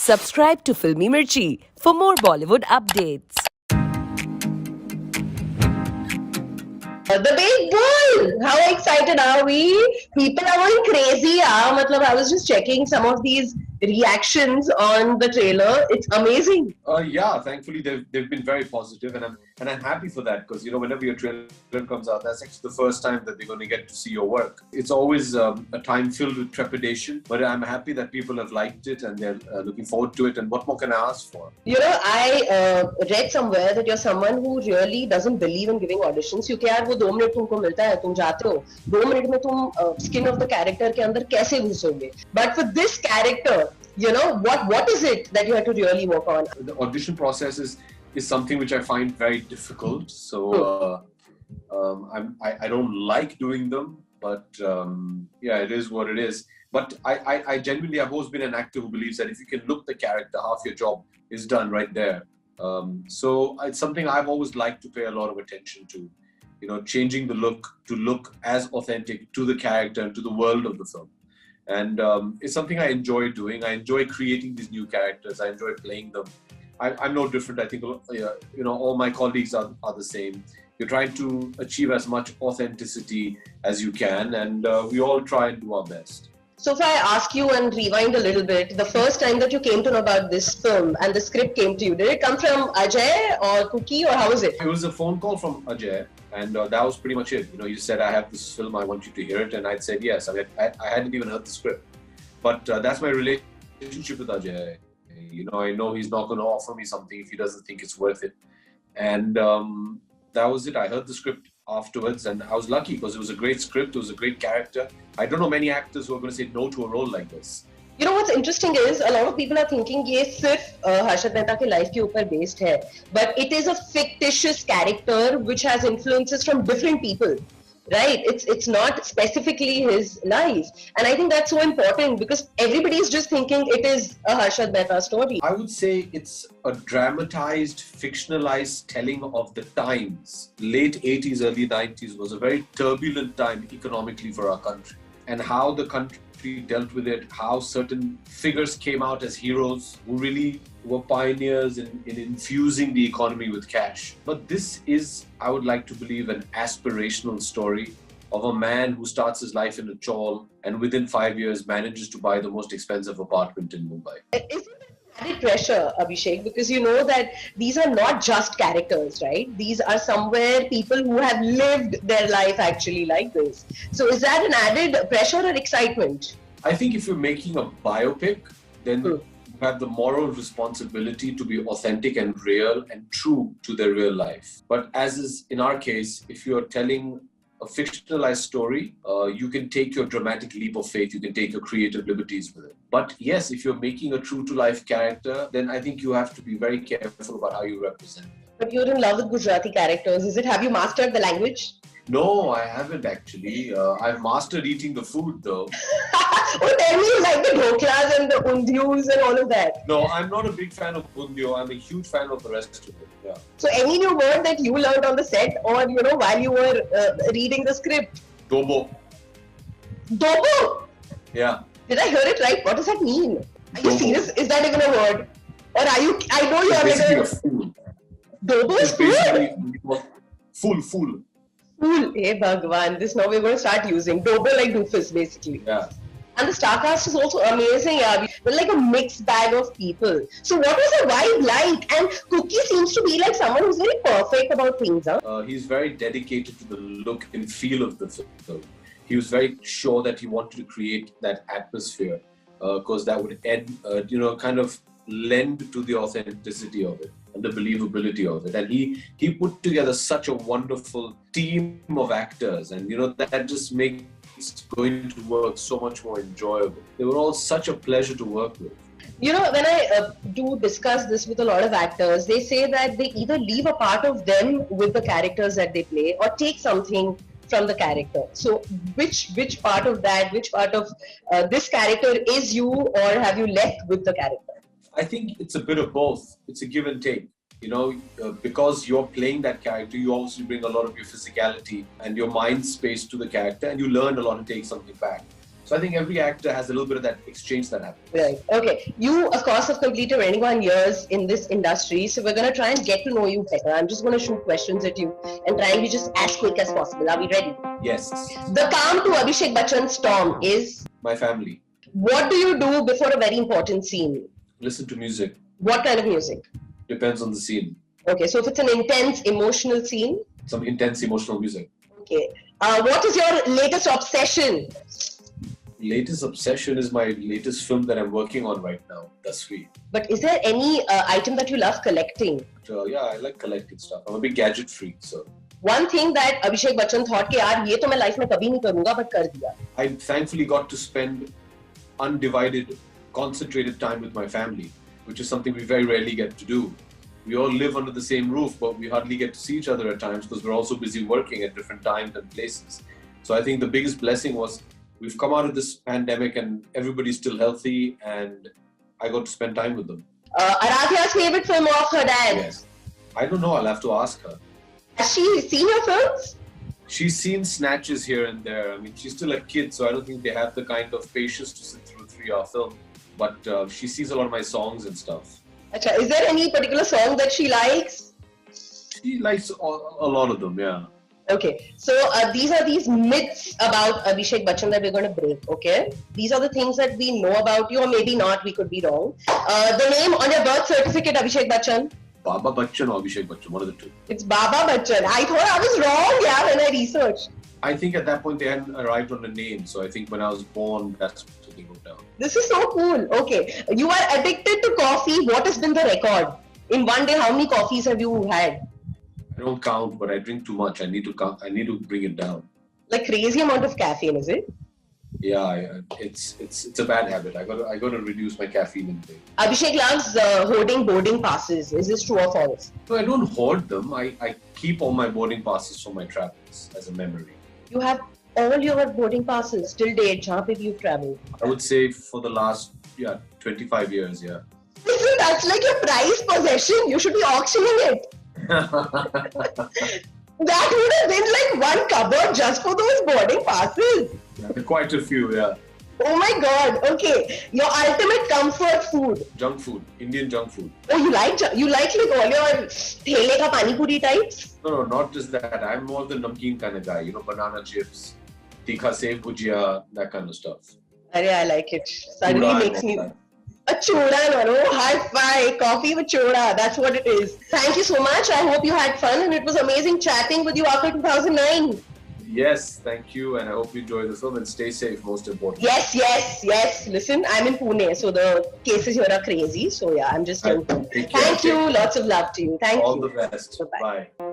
Subscribe to Filmy Mirchi for more Bollywood updates. The big bull! How excited are we? People are going crazy. I was just checking some of these reactions on the trailer. It's amazing. Yeah, thankfully they've been very positive, and I'm happy for that because whenever your trailer comes out, that's actually the first time that they're going to get to see your work. It's always a time filled with trepidation, but I'm happy that people have liked it and they're looking forward to it. And what more can I ask for? I read somewhere that you're someone who really doesn't believe in giving auditions. क्योंकि यार वो 2 minute तुमको मिलता है, तुम जाते हो 2 minute में तुम स्किन ऑफ द कैरेक्टर के अंदर कैसे घुसोगे? But for this character, what is it that you had to really work on? The audition process is something which I find very difficult. So I don't like doing them, but yeah, it is what it is. But I genuinely have always been an actor who believes that if you can look the character, half your job is done right there. So it's something I've always liked to pay a lot of attention to. Changing the look to look as authentic to the character and to the world of the film. And it's something I enjoy doing. I enjoy creating these new characters. I enjoy playing them. I'm no different. I think all my colleagues are the same. You're trying to achieve as much authenticity as you can, and we all try and do our best. So if I ask you and rewind a little bit, the first time that you came to know about this film and the script came to you, did it come from Ajay or Cookie, or how was it? It was a phone call from Ajay, and that was pretty much it. You said, I have this film, I want you to hear it, and I'd said yes. I hadn't even heard the script. But that's my relationship with Ajay. I know he's not going to offer me something if he doesn't think it's worth it. And that was it. I heard the script afterwards, and I was lucky because it was a great script, it was a great character. I don't know many actors who are going to say no to a role like this. What's interesting is a lot of people are thinking ये सिर्फ हर्षद मेहता के life के ऊपर based है, but it is a fictitious character which has influences from different people, right? It's not specifically his life, and I think that's so important because everybody is just thinking it is a Harshad Mehta story. I would say it's a dramatized, fictionalized telling of the times. Late 80s, early 90s was a very turbulent time economically for our country, and how the country dealt with it, how certain figures came out as heroes who really were pioneers in infusing the economy with cash. But this is, I would like to believe, an aspirational story of a man who starts his life in a chawl and within 5 years manages to buy the most expensive apartment in Mumbai. Isn't it added pressure, Abhishek, because you know that these are not just characters, right? These are somewhere people who have lived their life actually like this. So is that an added pressure or excitement? I think if you're making a biopic, then you have the moral responsibility to be authentic and real and true to their real life. But as is in our case, if you're telling a fictionalized story, you can take your dramatic leap of faith, you can take your creative liberties with it. But yes, if you're making a true-to-life character, then I think you have to be very careful about how you represent them. But you're in love with Gujarati characters. Is it? Have you mastered the language? No, I haven't actually. I've mastered eating the food though. Oh, tell me you like the dhoklas and the undhius and all of that. No, I'm not a big fan of undio. I'm a huge fan of the rest of it. Yeah. So any new word that you learned on the set or, while you were reading the script? Dobo. Dobo? Yeah. Did I hear it right? What does that mean? Are you Dobo. serious? Is that even a word? Or are you, I know you are It's basically a like fool. Dobo is It's fool? basically fool. Fool. Hey Bhagwan, this now we're going to start using. Dobo like doofus basically. Yeah. And the star cast is also amazing, yeah. We're like a mixed bag of people. So what was the vibe like? And Cookie seems to be like someone who's very perfect about things, huh? He's very dedicated to the look and feel of the film. He was very sure that he wanted to create that atmosphere because that would kind of lend to the authenticity of it and the believability of it. And he put together such a wonderful team of actors, and that just makes going to work so much more enjoyable. They were all such a pleasure to work with. When I do discuss this with a lot of actors, they say that they either leave a part of them with the characters that they play or take something from the character. So which part of that, which part of this character is you, or have you left with the character? I think it's a bit of both. It's a give and take. Because you're playing that character, you obviously bring a lot of your physicality and your mind space to the character, and you learn a lot and take something back. So I think every actor has a little bit of that exchange that happens. Right. Okay. You, of course, have completed 21 years in this industry, so we're going to try and get to know you better. I'm just going to shoot questions at you and try and be just as quick as possible. Are we ready? Yes. The calm to Abhishek Bachchan's storm is, My family. what do you do before a very important scene? Listen to music. What kind of music? Depends on the scene. Okay, so if it's an intense emotional scene, Some intense emotional music. okay. What is your latest obsession? Latest obsession is my latest film that I'm working on right now, Tasveer. But is there any item that you love collecting? Yeah, I like collecting stuff. I'm a big gadget freak, so One thing that Abhishek Bachchan thought कि यार ये तो मैं life में कभी नहीं करूँगा, but कर दिया. I thankfully got to spend undivided, concentrated time with my family, which is something we very rarely get to do. We all live under the same roof, but we hardly get to see each other at times because we're also busy working at different times and places. So I think the biggest blessing was we've come out of this pandemic and everybody's still healthy, and I got to spend time with them. Aradhya's favorite film of her dad. Yes. I don't know, I'll have to ask her. Has she seen your films? She's seen snatches here and there. I mean, she's still a kid, so I don't think they have the kind of patience to sit through a 3-hour film. But she sees a lot of my songs and stuff. Achha, is there any particular song that she likes? She likes a lot of them, yeah. Okay, so these are these myths about Abhishek Bachchan that we're going to break, okay? These are the things that we know about you, or maybe not, we could be wrong. The name on your birth certificate, Abhishek Bachchan? Baba Bachchan or Abhishek Bachchan, one of the two. It's Baba Bachchan. I thought I was wrong, yeah, when I researched. I think at that point they hadn't arrived on a name, so I think when I was born, that's what they wrote down. This is so cool. Okay, you are addicted to coffee. What has been the record? In one day, how many coffees have you had? I don't count, but I drink too much. I need to count. I need to bring it down. Like crazy amount of caffeine, is it? Yeah, it's a bad habit. I got to reduce my caffeine intake. Abhishek loves hoarding boarding passes. Is this true or false? No, I don't hoard them. I keep all my boarding passes for my travels as a memory. You have all your boarding passes till date, jahan pe bhi you've traveled. I would say for the last 25 years, yeah. Listen, that's like your prized possession. You should be auctioning it. That would have been like one cupboard just for those boarding passes. Quite a few, yeah. Oh my god. Okay, your ultimate comfort food. Junk food, Indian junk food. Oh, you like all your thele ka pani puri types? No, not just that. I'm more the namkeen kind of guy. You know, banana chips, tikha sev bhujia, that kind of stuff. Arey, I like it. Suddenly Choda makes and me... all that. A choda, no, high five, coffee with choda. That's what it is. Thank you so much. I hope you had fun and it was amazing chatting with you after 2009. Yes, thank you, and I hope you enjoy the film and stay safe, most importantly. Yes. Listen, I'm in Pune, so the cases here are crazy. So yeah, I'm just... Take care. Thank you. Lots of love to you. Thank All you. the best. Bye-bye. Bye.